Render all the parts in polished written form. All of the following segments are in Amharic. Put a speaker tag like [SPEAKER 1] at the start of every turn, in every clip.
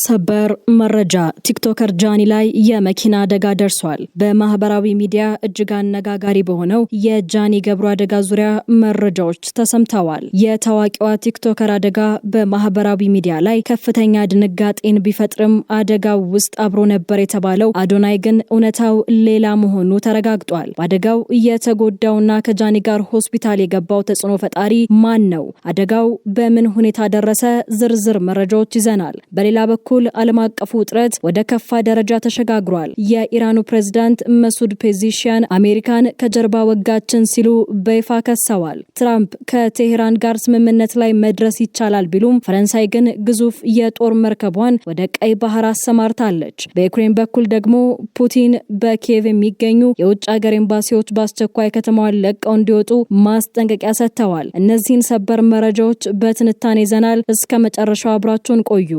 [SPEAKER 1] ሰበር መረጃ ቲክቶከር ጃኒ ላይ የመኪና አደጋ ደርሷል። በማህበራዊ ሚዲያ እጅግ አነጋጋሪ በሆነው የጃኒ ገብሩ አደጋ ዙሪያ መረጃዎች ተሰምተዋል። የታዋቂዋ ቲክቶከር አደጋ በማህበራዊ ሚዲያ ላይ ከፍተኛ ድንጋጤን ቢፈጥርም አደጋው ውስጥ አብሮ ነበር የተባለው አዶናይ ግን እውነታው ሌላ መሆኑ ተረጋግጧል። በአደጋው የተጎዳውና ከጃኒ ጋር ሆስፒታል የገባው ተጽዕኖ ፈጣሪ ማን ነው? አደጋው በምን ሁኔታ ደረሰ? ዝርዝር መረጃዎች ይዘናል። በሌላ በኩል ዓለም አቀፉ ውጥረት ወደ ከፋ ደረጃ ተሸጋግሯል። የኢራኑ ፕሬዝዳንት መሱድ ፔዚሽያን አሜሪካን ከጀርባ ወጋችን ሲሉ በይፋ ከሰዋል። ትራምፕ ከቴሄራን ጋር ስምምነት ላይ መድረስ ይቻላል ቢሉም ፈረንሳይ ግን ግዙፍ የጦር መርከቧን ወደ ቀይ ባህር አሰማርታለች። በዩክሬን በኩል ደግሞ ፑቲን በኪየቭ የሚገኙ የውጭ ሀገር ኤምባሲዎች በአስቸኳይ ከተማዋን ለቀው እንዲወጡ ማስጠንቀቂያ ሰጥተዋል። እነዚህን ሰበር መረጃዎች በትንታኔ ይዘናል። እስከ መጨረሻው አብራችሁን ቆዩ።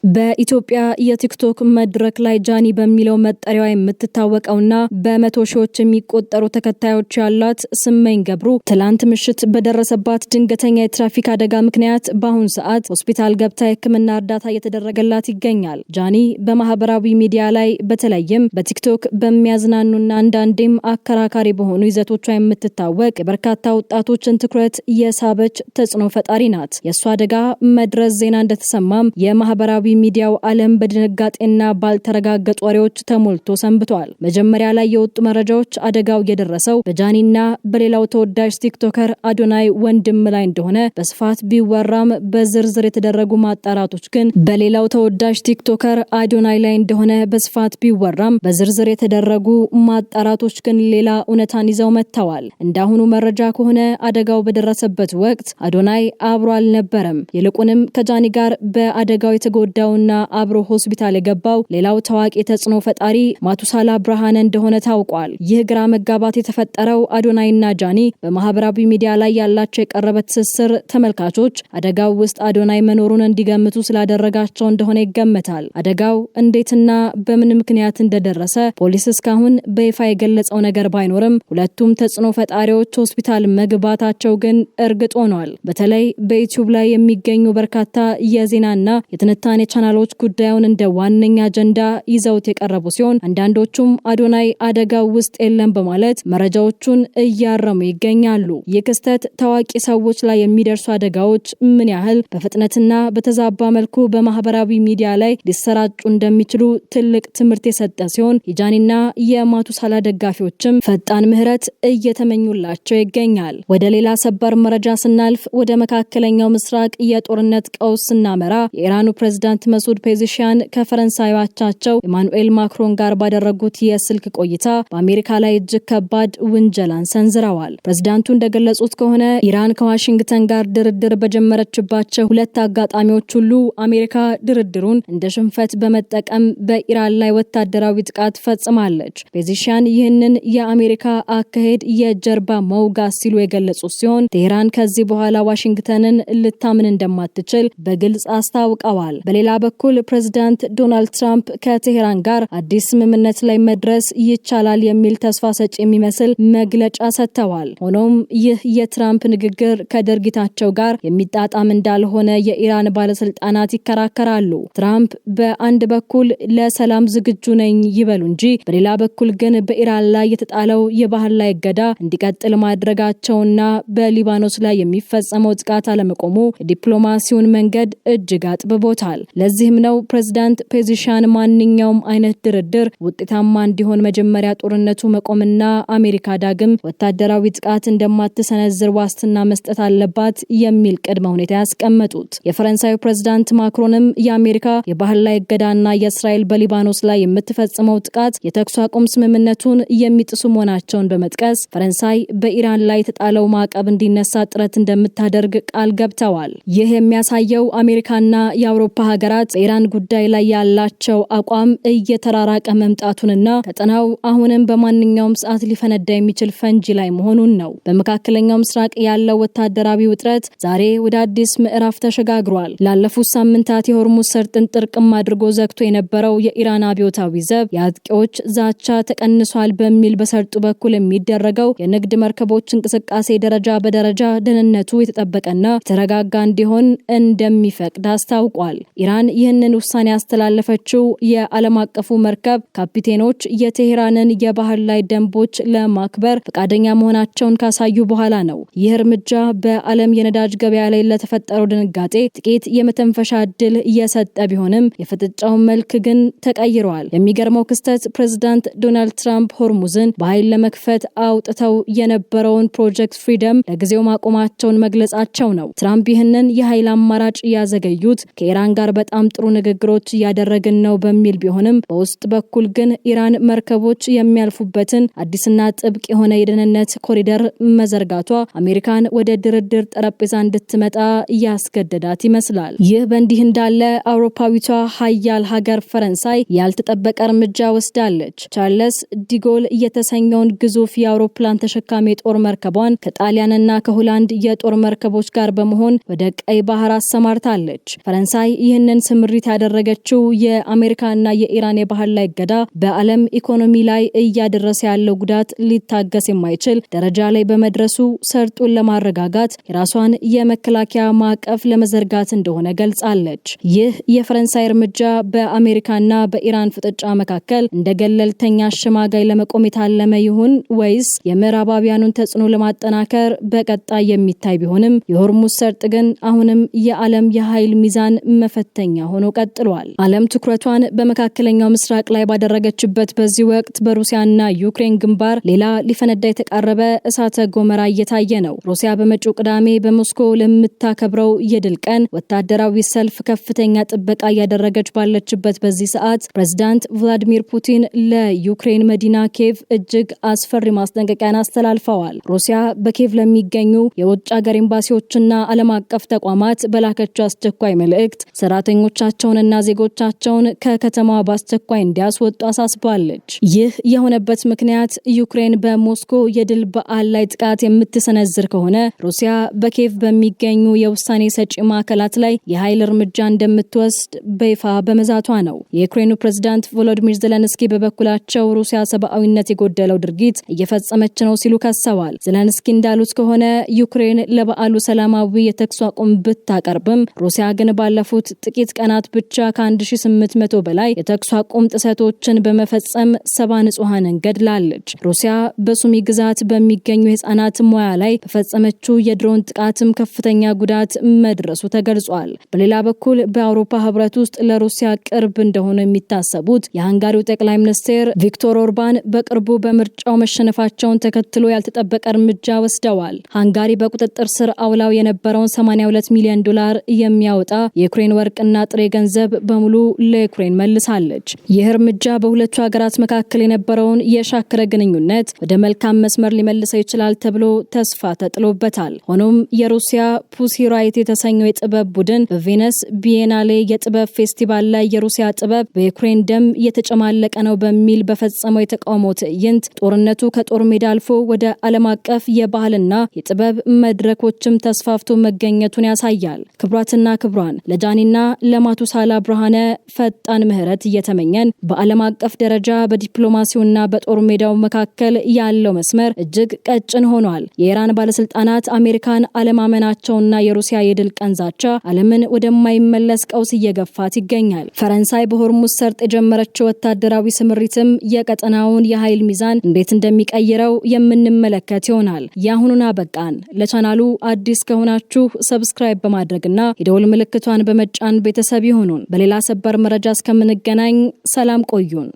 [SPEAKER 1] በኢትዮጵያ የቲክቶክ መድረክ ላይ ጃኒ በሚለው መጠሪያዋ የምትታወቀውና በመቶ ሺዎች የሚቆጠሩ ተከታዮች ያላት ስመኝ ገብሩ ትላንት ምሽት በደረሰባት ድንገተኛ የትራፊክ አደጋ ምክንያት በአሁኑ ሰዓት ሆስፒታል ገብታ የሕክምና እርዳታ እየተደረገላት ይገኛል። ጃኒ በማህበራዊ ሚዲያ ላይ በተለይም በቲክቶክ በሚያዝናኑና አንዳንዴም አከራካሪ በሆኑ ይዘቶቿ የምትታወቅ የበርካታ ወጣቶችን ትኩረት የሳበች ተጽዕኖ ፈጣሪ ናት። የእሷ አደጋ መድረስ ዜና እንደተሰማም የማህበራዊ ሚዲያው ዓለም በድንጋጤና ባልተረጋገጡ ወሬዎች ተሞልቶ ሰንብቷል። መጀመሪያ ላይ የወጡ መረጃዎች አደጋው የደረሰው በጃኒና በሌላው ተወዳጅ ቲክቶከር አዶናይ ወንድም ላይ እንደሆነ በስፋት ቢወራም በዝርዝር የተደረጉ ማጣራቶች ግን በሌላው ተወዳጅ ቲክቶከር አዶናይ ላይ እንደሆነ በስፋት ቢወራም በዝርዝር የተደረጉ ማጣራቶች ግን ሌላ እውነታን ይዘው መጥተዋል። እንዳሁኑ መረጃ ከሆነ አደጋው በደረሰበት ወቅት አዶናይ አብሮ አልነበረም። ይልቁንም ከጃኒ ጋር በአደጋው የተጎዳውና አብሮ ሆስፒታል የገባው ሌላው ታዋቂ ተጽዕኖ ፈጣሪ ማቱሳላ ብርሃነ እንደሆነ ታውቋል። ይህ ግራ መጋባት የተፈጠረው አዶናይና ጃኒ በማህበራዊ ሚዲያ ላይ ያላቸው የቀረበ ትስስር ተመልካቾች አደጋው ውስጥ አዶናይ መኖሩን እንዲገምቱ ስላደረጋቸው እንደሆነ ይገመታል። አደጋው እንዴትና በምን ምክንያት እንደደረሰ ፖሊስ እስካሁን በይፋ የገለጸው ነገር ባይኖርም ሁለቱም ተጽዕኖ ፈጣሪዎች ሆስፒታል መግባታቸው ግን እርግጥ ሆኗል። በተለይ በዩቲዩብ ላይ የሚገኙ በርካታ የዜናና የትንታኔ ቻናሎች ጉዳዩን እንደ ዋነኛ አጀንዳ ይዘውት የቀረቡ ሲሆን አንዳንዶቹም አዶናይ አደጋው ውስጥ የለም በማለት መረጃዎቹን እያረሙ ይገኛሉ። ይህ ክስተት ታዋቂ ሰዎች ላይ የሚደርሱ አደጋዎች ምን ያህል በፍጥነትና በተዛባ መልኩ በማህበራዊ ሚዲያ ላይ ሊሰራጩ እንደሚችሉ ትልቅ ትምህርት የሰጠ ሲሆን የጃኒና የማቱሳላ ደጋፊዎችም ፈጣን ምህረት እየተመኙላቸው ይገኛል። ወደ ሌላ ሰበር መረጃ ስናልፍ ወደ መካከለኛው ምስራቅ የጦርነት ቀውስ ስናመራ የኢራኑ ፕሬዝዳንት መሱድ ፔዚሽያን ከፈረንሳዩ አቻቸው ኢማኑኤል ማክሮን ጋር ባደረጉት የስልክ ቆይታ በአሜሪካ ላይ እጅግ ከባድ ውንጀላን ሰንዝረዋል። ፕሬዝዳንቱ እንደገለጹት ከሆነ ኢራን ከዋሽንግተን ጋር ድርድር በጀመረችባቸው ሁለት አጋጣሚዎች ሁሉ አሜሪካ ድርድሩን እንደ ሽንፈት በመጠቀም በኢራን ላይ ወታደራዊ ጥቃት ፈጽማለች። ፔዚሽያን ይህንን የአሜሪካ አካሄድ የጀርባ መውጋት ሲሉ የገለጹት ሲሆን ቴሄራን ከዚህ በኋላ ዋሽንግተንን ልታምን እንደማትችል በግልጽ አስታውቀዋል። በሌላ በኩል ፕሬዝዳንት ዶናልድ ትራምፕ ከቴሄራን ጋር አዲስ ስምምነት ላይ መድረስ ይቻላል የሚል ተስፋ ሰጪ የሚመስል መግለጫ ሰጥተዋል። ሆኖም ይህ የትራምፕ ንግግር ከድርጊታቸው ጋር የሚጣጣም እንዳልሆነ የኢራን ባለስልጣናት ይከራከራሉ። ትራምፕ በአንድ በኩል ለሰላም ዝግጁ ነኝ ይበሉ እንጂ በሌላ በኩል ግን በኢራን ላይ የተጣለው የባህር ላይ እገዳ እንዲቀጥል ማድረጋቸውና በሊባኖስ ላይ የሚፈጸመው ጥቃት አለመቆሙ የዲፕሎማሲውን መንገድ እጅግ አጥብቦታል። ለዚህም ነው ፕሬዝዳንት ፔዚሽያን ማንኛውም አይነት ድርድር ውጤታማ እንዲሆን መጀመሪያ ጦርነቱ መቆምና አሜሪካ ዳግም ወታደራዊ ጥቃት እንደማትሰነዝር ዋስትና መስጠት አለባት የሚል ቅድመ ሁኔታ ያስቀመጡት። የፈረንሳዩ ፕሬዝዳንት ማክሮንም የአሜሪካ የባህር ላይ እገዳና የእስራኤል በሊባኖስ ላይ የምትፈጽመው ጥቃት የተኩስ አቁም ስምምነቱን የሚጥሱ መሆናቸውን በመጥቀስ ፈረንሳይ በኢራን ላይ የተጣለው ማዕቀብ እንዲነሳ ጥረት እንደምታደርግ ቃል ገብተዋል። ይህ የሚያሳየው አሜሪካና የአውሮፓ ሀገራት ሀገራት በኢራን ጉዳይ ላይ ያላቸው አቋም እየተራራቀ መምጣቱንና ቀጠናው አሁንም በማንኛውም ሰዓት ሊፈነዳ የሚችል ፈንጂ ላይ መሆኑን ነው። በመካከለኛው ምስራቅ ያለው ወታደራዊ ውጥረት ዛሬ ወደ አዲስ ምዕራፍ ተሸጋግሯል። ላለፉት ሳምንታት የሆርሙዝ ሰርጥን ጥርቅም አድርጎ ዘግቶ የነበረው የኢራን አብዮታዊ ዘብ የአጥቂዎች ዛቻ ተቀንሷል በሚል በሰርጡ በኩል የሚደረገው የንግድ መርከቦች እንቅስቃሴ ደረጃ በደረጃ ደህንነቱ የተጠበቀና የተረጋጋ እንዲሆን እንደሚፈቅድ አስታውቋል። ኢራን ይህንን ውሳኔ ያስተላለፈችው የዓለም አቀፉ መርከብ ካፒቴኖች የቴህራንን የባህር ላይ ደንቦች ለማክበር ፈቃደኛ መሆናቸውን ካሳዩ በኋላ ነው። ይህ እርምጃ በዓለም የነዳጅ ገበያ ላይ ለተፈጠረው ድንጋጤ ጥቂት የመተንፈሻ ዕድል እየሰጠ ቢሆንም የፍጥጫው መልክ ግን ተቀይሯል። የሚገርመው ክስተት ፕሬዝዳንት ዶናልድ ትራምፕ ሆርሙዝን በኃይል ለመክፈት አውጥተው የነበረውን ፕሮጀክት ፍሪደም ለጊዜው ማቆማቸውን መግለጻቸው ነው። ትራምፕ ይህንን የኃይል አማራጭ ያዘገዩት ከኢራን ጋር በጣም ጥሩ ንግግሮች እያደረግን ነው በሚል ቢሆንም በውስጥ በኩል ግን ኢራን መርከቦች የሚያልፉበትን አዲስና ጥብቅ የሆነ የደህንነት ኮሪደር መዘርጋቷ አሜሪካን ወደ ድርድር ጠረጴዛ እንድትመጣ ያስገደዳት ይመስላል። ይህ በእንዲህ እንዳለ አውሮፓዊቷ ሀያል ሀገር ፈረንሳይ ያልተጠበቀ እርምጃ ወስዳለች። ቻርልስ ዲጎል የተሰኘውን ግዙፍ የአውሮፕላን ተሸካሚ የጦር መርከቧን ከጣሊያንና ከሆላንድ የጦር መርከቦች ጋር በመሆን ወደ ቀይ ባህር አሰማርታለች። ፈረንሳይ ይህንን ስምሪት ያደረገችው የአሜሪካና የኢራን የባህር ላይ እገዳ በዓለም ኢኮኖሚ ላይ እያደረሰ ያለው ጉዳት ሊታገስ የማይችል ደረጃ ላይ በመድረሱ ሰርጡን ለማረጋጋት የራሷን የመከላከያ ማዕቀፍ ለመዘርጋት እንደሆነ ገልጻለች። ይህ የፈረንሳይ እርምጃ በአሜሪካና በኢራን ፍጥጫ መካከል እንደ ገለልተኛ አሸማጋይ ለመቆም የታለመ ይሁን ወይስ የምዕራባውያኑን ተጽዕኖ ለማጠናከር በቀጣይ የሚታይ ቢሆንም የሆርሙዝ ሰርጥ ግን አሁንም የዓለም የኃይል ሚዛን መፈተኛ ሆኖ ቀጥሏል። ዓለም ትኩረቷን በመካከለኛው ምስራቅ ላይ ባደረገችበት በዚህ ወቅት በሩሲያና ዩክሬን ግንባር ሌላ ሊፈነዳ የተቃረበ እሳተ ገሞራ እየታየ ነው። ሩሲያ በመጪው ቅዳሜ በሞስኮ ለምታከብረው የድል ቀን ወታደራዊ ሰልፍ ከፍተኛ ጥበቃ እያደረገች ባለችበት በዚህ ሰዓት ፕሬዝዳንት ቭላዲሚር ፑቲን ለዩክሬን መዲና ኬቭ እጅግ አስፈሪ ማስጠንቀቂያን አስተላልፈዋል። ሩሲያ በኬቭ ለሚገኙ የውጭ ሀገር ኤምባሲዎችና ዓለም አቀፍ ተቋማት በላከችው አስቸኳይ መልእክት ሰራተኞቻቸውንና ዜጎቻቸውን ከከተማዋ በአስቸኳይ እንዲያስወጡ አሳስባለች። ይህ የሆነበት ምክንያት ዩክሬን በሞስኮ የድል በዓል ላይ ጥቃት የምትሰነዝር ከሆነ ሩሲያ በኬቭ በሚገኙ የውሳኔ ሰጪ ማዕከላት ላይ የኃይል እርምጃ እንደምትወስድ በይፋ በመዛቷ ነው። የዩክሬኑ ፕሬዝዳንት ቮሎዲሚር ዘለንስኪ በበኩላቸው ሩሲያ ሰብአዊነት የጎደለው ድርጊት እየፈጸመች ነው ሲሉ ከሰዋል። ዘለንስኪ እንዳሉት ከሆነ ዩክሬን ለበዓሉ ሰላማዊ የተኩስ አቁም ብታቀርብም ሩሲያ ግን ባለፉት ጥቂት ቀናት ብቻ ከ1800 በላይ የተኩስ አቁም ጥሰቶችን በመፈጸም 70 ንጹሃንን ገድላለች። ሩሲያ በሱሚ ግዛት በሚገኙ የህፃናት ሙያ ላይ በፈጸመችው የድሮን ጥቃትም ከፍተኛ ጉዳት መድረሱ ተገልጿል። በሌላ በኩል በአውሮፓ ህብረት ውስጥ ለሩሲያ ቅርብ እንደሆኑ የሚታሰቡት የሃንጋሪው ጠቅላይ ሚኒስትር ቪክቶር ኦርባን በቅርቡ በምርጫው መሸነፋቸውን ተከትሎ ያልተጠበቀ እርምጃ ወስደዋል። ሃንጋሪ በቁጥጥር ስር አውላው የነበረውን $82 ሚሊዮን የሚያወጣ የዩክሬን ወርቅና ጥሬ ገንዘብ በሙሉ ለዩክሬን መልሳለች። ይህ እርምጃ በሁለቱ ሀገራት መካከል የነበረውን የሻከረ ግንኙነት ወደ መልካም መስመር ሊመልሰው ይችላል ተብሎ ተስፋ ተጥሎበታል። ሆኖም የሩሲያ ፑሲ ራይት የተሰኘው የጥበብ ቡድን በቬነስ ቢየናሌ የጥበብ ፌስቲቫል ላይ የሩሲያ ጥበብ በዩክሬን ደም እየተጨማለቀ ነው በሚል በፈጸመው የተቃውሞ ትዕይንት ጦርነቱ ከጦር ሜዳ አልፎ ወደ ዓለም አቀፍ የባህልና የጥበብ መድረኮችም ተስፋፍቶ መገኘቱን ያሳያል። ክብራትና ክብሯን ለጃኒና ለማቱሳላ ብርሃነ ፈጣን ምህረት እየተመኘን በዓለም አቀፍ ደረጃ በዲፕሎማሲውና በጦር ሜዳው መካከል ያለው መስመር እጅግ ቀጭን ሆኗል። የኢራን ባለስልጣናት አሜሪካን አለማመናቸውና የሩሲያ የድል ቀን ዛቻ ዓለምን ወደማይመለስ ቀውስ እየገፋት ይገኛል። ፈረንሳይ በሆርሙዝ ሰርጥ የጀመረችው ወታደራዊ ስምሪትም የቀጠናውን የኃይል ሚዛን እንዴት እንደሚቀይረው የምንመለከት ይሆናል። ያሁኑን አበቃን። ለቻናሉ አዲስ ከሆናችሁ ሰብስክራይብ በማድረግና የደወል ምልክቷን በመጫን ቤተሰብ ይሁኑን። በሌላ ሰበር መረጃ እስከምንገናኝ ሰላም ቆዩን።